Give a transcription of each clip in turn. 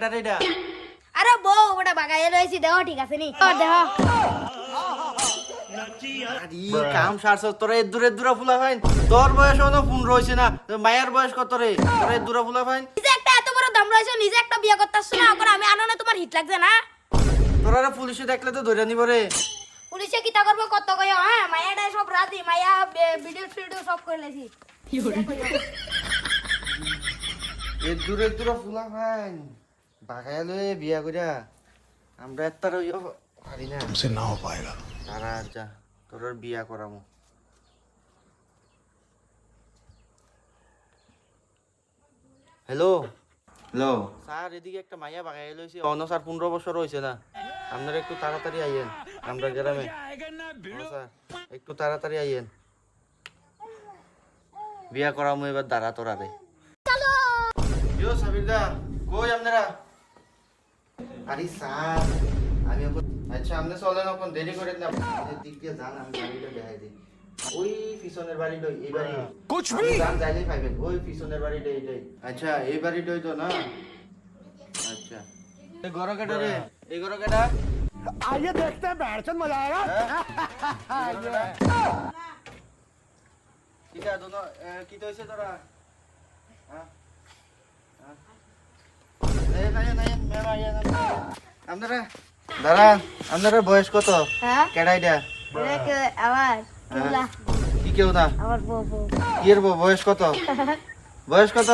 কেডা রে এটা আরে বউ ওটা বাগাইয়ে রইছি দেখো ঠিক আছে নি দেখো আরে কাম সারছ তোরা দূরে দূরে ফুলা ফাইন তোর বয়স হলো 15 হইছে না মায়ের বয়স কত রে তোরা দূরে ফুলা ফাইন নিজে একটা এত বড় দাম রইছো নিজে একটা বিয়ে করতেছ না এখন আমি আনো না তোমার হিট লাগছে না তোরা পুলিশে দেখলে তো ধরে নিব রে পুলিশে কিটা করব কত কই হ্যাঁ মায়াটা সব রাজি মায়া ভিডিও ভিডিও সব করে লেছি এ দূরে দূরে ফুলা ফাইন বাগাইলে বিয়া কইরা আমরা এত্তার হইও পারি না हमसे ना हो पाएगा তারা যা তোর বিয়া করামু হ্যালো হ্যালো স্যার এদিকে একটা মাইয়া বাগাই লইছি অন স্যার 15 বছর হইছে না আপনারা একটু তাড়াতাড়ি আইয়েন আমরা গ্রামে স্যার একটু তাড়াতাড়ি আইয়েন বিয়া করামু এবার দাঁড়া তোরারে চলো ইয়ো সাবিরদা কই আপনারা আরে স্যার আমি এখন আচ্ছা আপনি চলেন এখন দেরি করেন না দিক দিয়ে যান আমি বাড়িটা দেখাই দিই ওই পিছনের বাড়িটা এই বাড়ি कुछ भी যান যাইলেই পাইবেন ওই পিছনের বাড়িটা এইটাই আচ্ছা এই বাড়িটাই তো না আচ্ছা এই ঘর কেটে রে এই ঘর কেটা आइए देखते हैं बैठचंद मजा आएगा কিটা দোনো কি তো হইছে তোরা হ্যাঁ এই নাই নাই মেম আইয়া না আপনারা দাঁড়ান আপনারা বয়স কত হ্যাঁ কেডাইডা এটা আবার তুলা কি কেউ না আবার বউ বউ কি এর বয়স কত বয়স কত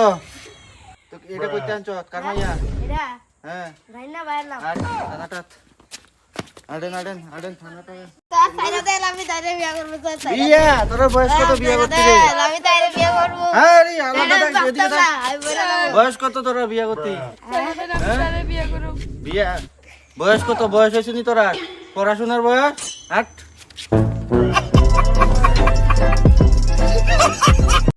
তো এটা কইতে আনছ কারমাইয়া এটা হ্যাঁ রাইনা বাইর না আর থানাটা আড়েন থানাটা তার সাইডে আমি তাইরে বিয়ে করব তো বিয়া তোর বয়স কত বিয়া করতে রে আমি তাইরে বিয়ে করব আরে আলাদা থাক এদিকে থাক আমি বলে বয়স কত তোর বিয়া করতে বিয়া বয়স কত বয়স হইছে নি তোরা পড়াশোনার বয়স 8